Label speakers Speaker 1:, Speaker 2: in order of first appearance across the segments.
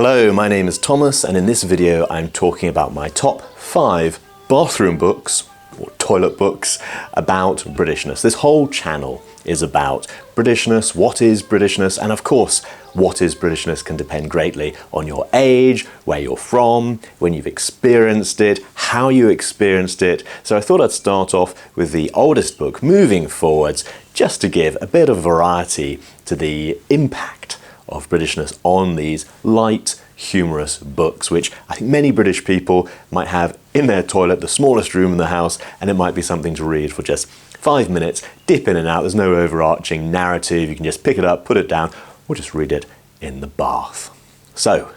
Speaker 1: Hello, my name is Thomas, and in this video I'm talking about my top 5 bathroom books, or toilet books, about Britishness. This whole channel is about Britishness, what is Britishness, and of course, what is Britishness can depend greatly on your age, where you're from, when you've experienced it, how you experienced it. So I thought I'd start off with the oldest book, moving forwards, just to give a bit of variety to the impact of Britishness on these light, humorous books, which I think many British people might have in their toilet, the smallest room in the house, and it might be something to read for just 5 minutes, dip in and out. There's no overarching narrative. You can just pick it up, put it down, or just read it in the bath. So,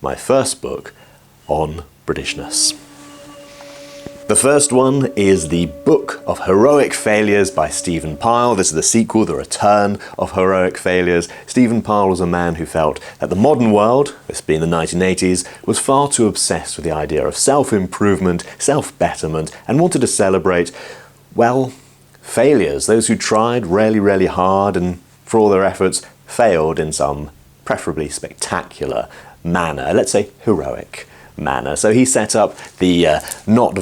Speaker 1: my first book on Britishness. The first one is the Book of Heroic Failures by Stephen Pyle. This is the sequel, The Return of Heroic Failures. Stephen Pyle was a man who felt that the modern world, this being the 1980s, was far too obsessed with the idea of self-improvement, self-betterment, and wanted to celebrate, well, failures. Those who tried really hard and for all their efforts failed in some preferably spectacular manner, let's say heroic manner. So he set up the not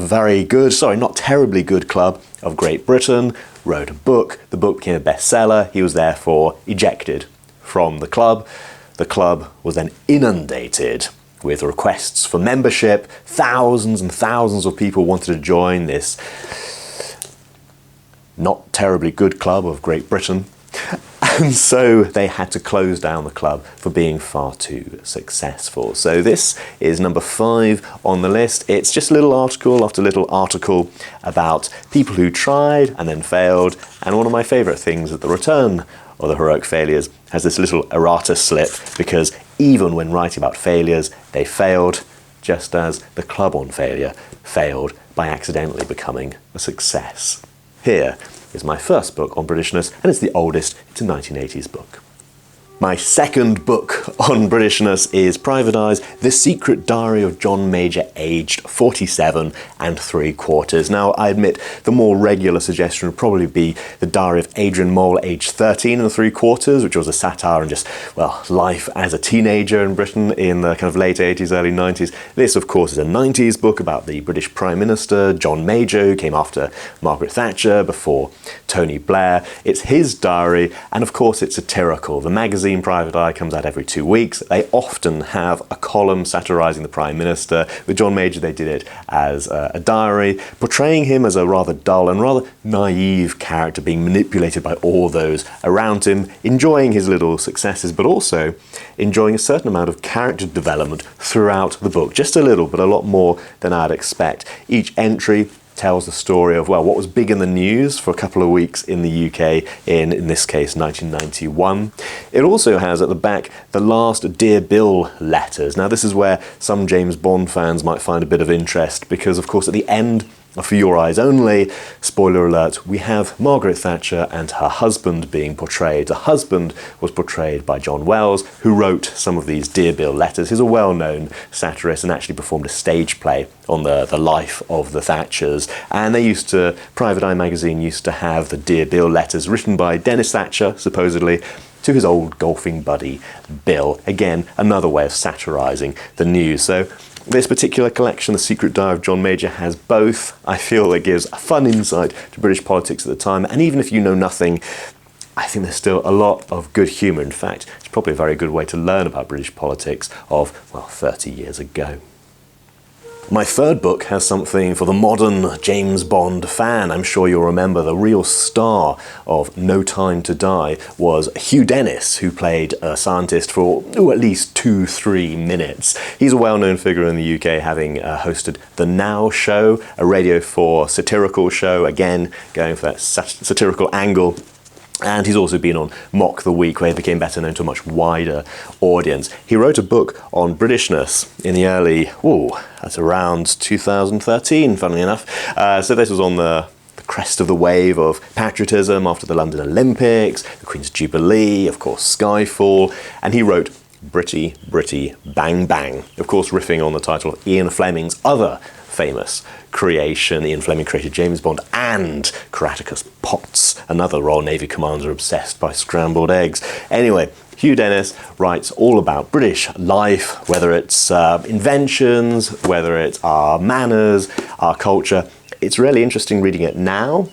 Speaker 1: terribly good club of Great Britain, wrote a book, the book became a bestseller, he was therefore ejected from the club. The club was then inundated with requests for membership, thousands and thousands of people wanted to join this not terribly good club of Great Britain. And so they had to close down the club for being far too successful. So this is number 5 on the list. It's just a little article after little article about people who tried and then failed. And one of my favourite things at The Return of the Heroic Failures has this little errata slip, because even when writing about failures, they failed, just as the club on failure failed by accidentally becoming a success. Here is my first book on Britishness, and it's the oldest. It's a 1980s book. My second book on Britishness is Private Eyes, The Secret Diary of John Major, aged 47 3/4. Now, I admit the more regular suggestion would probably be The Diary of Adrian Mole, aged 13 3/4, which was a satire on just, well, life as a teenager in Britain in the kind of late 80s, early 90s. This, of course, is a 90s book about the British Prime Minister, John Major, who came after Margaret Thatcher, before Tony Blair. It's his diary, and of course it's satirical. The magazine Private Eye comes out every 2 weeks. They often have a column satirising the Prime Minister. With John Major, they did it as a diary, portraying him as a rather dull and rather naive character, being manipulated by all those around him, enjoying his little successes, but also enjoying a certain amount of character development throughout the book. Just a little, but a lot more than I'd expect. Each entry tells the story of, well, what was big in the news for a couple of weeks in the UK in this case 1991. It also has at the back the last Dear Bill letters. Now this is where some James Bond fans might find a bit of interest, because of course at the end of For Your Eyes Only, spoiler alert, we have Margaret Thatcher and her husband being portrayed. The husband was portrayed by John Wells, who wrote some of these Dear Bill letters. He's a well-known satirist and actually performed a stage play on the life of the Thatchers. And they used to, Private Eye magazine used to have the Dear Bill letters written by Dennis Thatcher, supposedly, to his old golfing buddy, Bill. Again, another way of satirising the news. So this particular collection, The Secret Diary of John Major, has both. I feel it gives a fun insight to British politics at the time, and even if you know nothing, I think there's still a lot of good humour. In fact, it's probably a very good way to learn about British politics of, well, 30 years ago. My third book has something for the modern James Bond fan. I'm sure you'll remember the real star of No Time to Die was Hugh Dennis, who played a scientist for at least 2-3 minutes. He's a well-known figure in the UK, having hosted The Now Show, a Radio 4 satirical show, again going for that satirical angle. And he's also been on Mock the Week, where he became better known to a much wider audience. He wrote a book on Britishness in the early, that's around 2013, funnily enough. So this was on the crest of the wave of patriotism after the London Olympics, the Queen's Jubilee, of course Skyfall, and he wrote Britty, Britty, Bang Bang. Of course, riffing on the title of Ian Fleming's other famous creation. Ian Fleming created James Bond and Caractacus Potts, another Royal Navy commander obsessed by scrambled eggs. Anyway, Hugh Dennis writes all about British life, whether it's inventions, whether it's our manners, our culture. It's really interesting reading it now,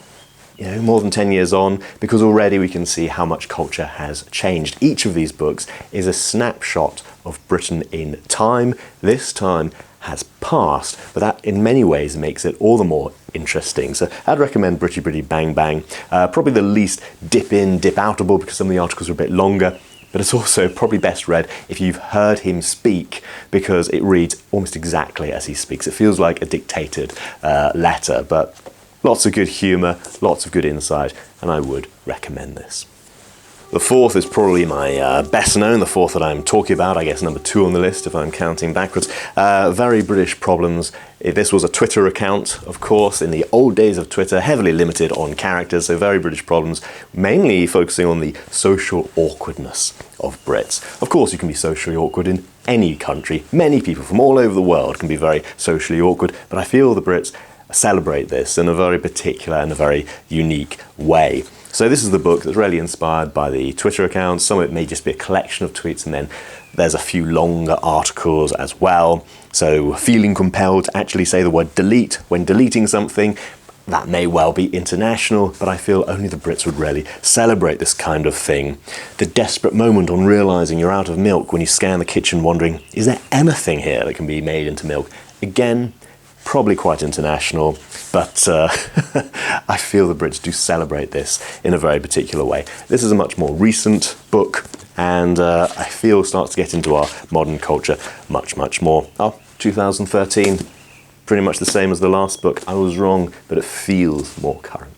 Speaker 1: you know, more than 10 years on, because already we can see how much culture has changed. Each of these books is a snapshot of Britain in time. This time has passed, but that in many ways makes it all the more interesting. So I'd recommend Britty, Britty, Bang Bang. Probably the least dip in, dip outable, because some of the articles are a bit longer, but it's also probably best read if you've heard him speak, because it reads almost exactly as he speaks. It feels like a dictated letter, but lots of good humour, lots of good insight, and I would recommend this. The fourth is probably my best known, the fourth that I'm talking about, I guess number 2 on the list if I'm counting backwards. Very British Problems. This was a Twitter account, of course, in the old days of Twitter, heavily limited on characters, so Very British Problems, mainly focusing on the social awkwardness of Brits. Of course, you can be socially awkward in any country. Many people from all over the world can be very socially awkward, but I feel the Brits celebrate this in a very particular and a very unique way. So this is the book that's really inspired by the Twitter account. Some of it may just be a collection of tweets, and then there's a few longer articles as well. So feeling compelled to actually say the word delete when deleting something, that may well be international, but I feel only the Brits would really celebrate this kind of thing. The desperate moment on realising you're out of milk when you scan the kitchen wondering, is there anything here that can be made into milk? Again, probably quite international, but I feel the Brits do celebrate this in a very particular way. This is a much more recent book, and I feel starts to get into our modern culture much, much more. 2013, pretty much the same as the last book. I was wrong, but it feels more current.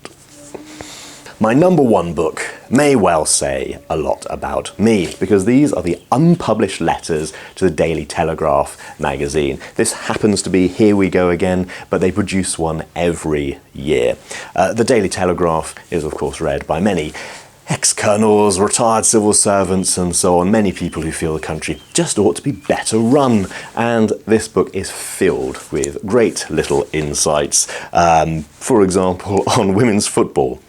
Speaker 1: My number 1 book may well say a lot about me, because these are the unpublished letters to the Daily Telegraph magazine. This happens to be Here We Go Again, but they produce one every year. The Daily Telegraph is, of course, read by many ex-colonels, retired civil servants, and so on, many people who feel the country just ought to be better run. And this book is filled with great little insights, for example, on women's football.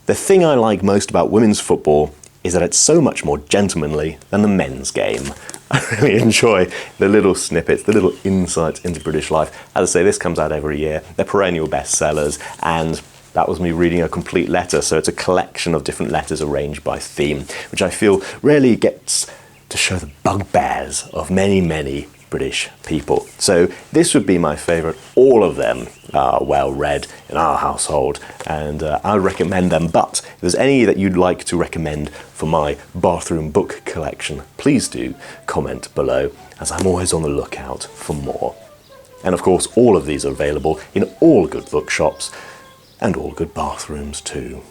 Speaker 1: The thing I like most about women's football is that it's so much more gentlemanly than the men's game. I really enjoy the little snippets, the little insights into British life. As I say, this comes out every year. They're perennial bestsellers, and that was me reading a complete letter, so it's a collection of different letters arranged by theme, which I feel really gets to show the bugbears of many, many British people. So this would be my favourite. All of them are well read in our household, and I would recommend them. But if there's any that you'd like to recommend for my bathroom book collection, please do comment below, as I'm always on the lookout for more. And of course, all of these are available in all good bookshops and all good bathrooms too.